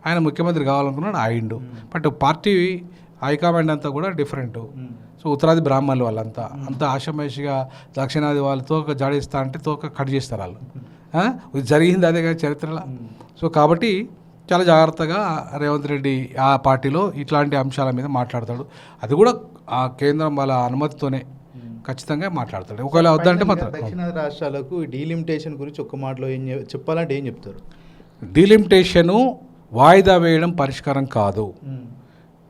Speaker 2: ఆయన ముఖ్యమంత్రి కావాలనుకున్నాడు అయిండు. బట్ పార్టీ హైకమాండ్ అంతా కూడా డిఫరెంట్. సో ఉత్తరాది బ్రాహ్మణులు వాళ్ళంతా అంత ఆషమేషిగా దక్షిణాది వాళ్ళు తోక జాడిస్తా అంటే తోక కట్ చేస్తారు వాళ్ళు. ఇది జరిగింది అదే కదా చరిత్రలో. సో కాబట్టి చాలా జాగ్రత్తగా రేవంత్ రెడ్డి ఆ పార్టీలో ఇట్లాంటి అంశాల మీద మాట్లాడతాడు. అది కూడా ఆ కేంద్రం వాళ్ళ అనుమతితోనే ఖచ్చితంగా మాట్లాడతాడు. ఒకవేళ వద్దంటే మాత్రం
Speaker 1: దక్షిణాది రాష్ట్రాలకు డీలిమిటేషన్ గురించి ఒక్క మాటలో చెప్పాలంటే ఏం చెప్తారు?
Speaker 2: డీలిమిటేషను వాయిదా వేయడం పరిష్కారం కాదు.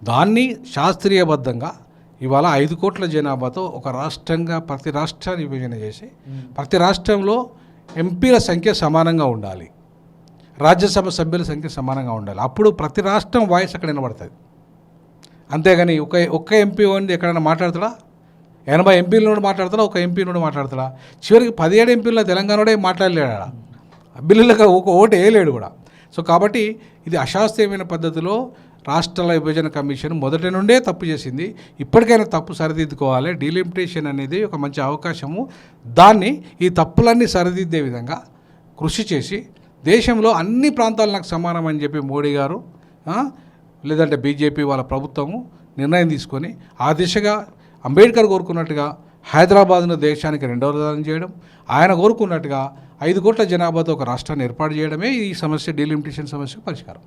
Speaker 2: దాన్ని శాస్త్రీయబద్ధంగా ఇవాళ 5 కోట్ల జనాభాతో ఒక రాష్ట్రంగా ప్రతి రాష్ట్రాన్ని విభజన చేసి ప్రతి రాష్ట్రంలో ఎంపీల సంఖ్య సమానంగా ఉండాలి, రాజ్యసభ సభ్యుల సంఖ్య సమానంగా ఉండాలి. అప్పుడు ప్రతి రాష్ట్రం వాయిస్ అక్కడ వినబడుతుంది. అంతేగాని ఒక్క ఎంపీ ఓన్లీ ఎక్కడైనా మాట్లాడతాడా? 80 ఎంపీల నుండి మాట్లాడతాడా? ఒక ఎంపీ నుండి మాట్లాడతాడా? చివరికి 17 ఎంపీల్లో తెలంగాణలో మాట్లాడలేడా? బిల్లులకు ఒక ఓటు వేయలేడు కూడా. సో కాబట్టి ఇది అశాస్త్రీయమైన పద్ధతిలో రాష్ట్రాల విభజన కమిషన్ మొదటి నుండే తప్పు చేసింది. ఇప్పటికైనా తప్పు సరిదిద్దుకోవాలి. డీలిమిటేషన్ అనేది ఒక మంచి అవకాశము. దాన్ని ఈ తప్పులన్నీ సరిదిద్దే విధంగా కృషి చేసి దేశంలో అన్ని ప్రాంతాలు నాకు సమానం అని చెప్పి మోడీ గారు లేదంటే బీజేపీ వాళ్ళ ప్రభుత్వము నిర్ణయం తీసుకొని ఆ దిశగా అంబేద్కర్ కోరుకున్నట్టుగా హైదరాబాద్ను దేశానికి 2వ రాజధాని చేయడం, ఆయన కోరుకున్నట్టుగా 5 కోట్ల జనాభాతో ఒక రాష్ట్రాన్ని ఏర్పాటు చేయడమే ఈ సమస్య డీలిమిటేషన్ సమస్యకు పరిష్కారం.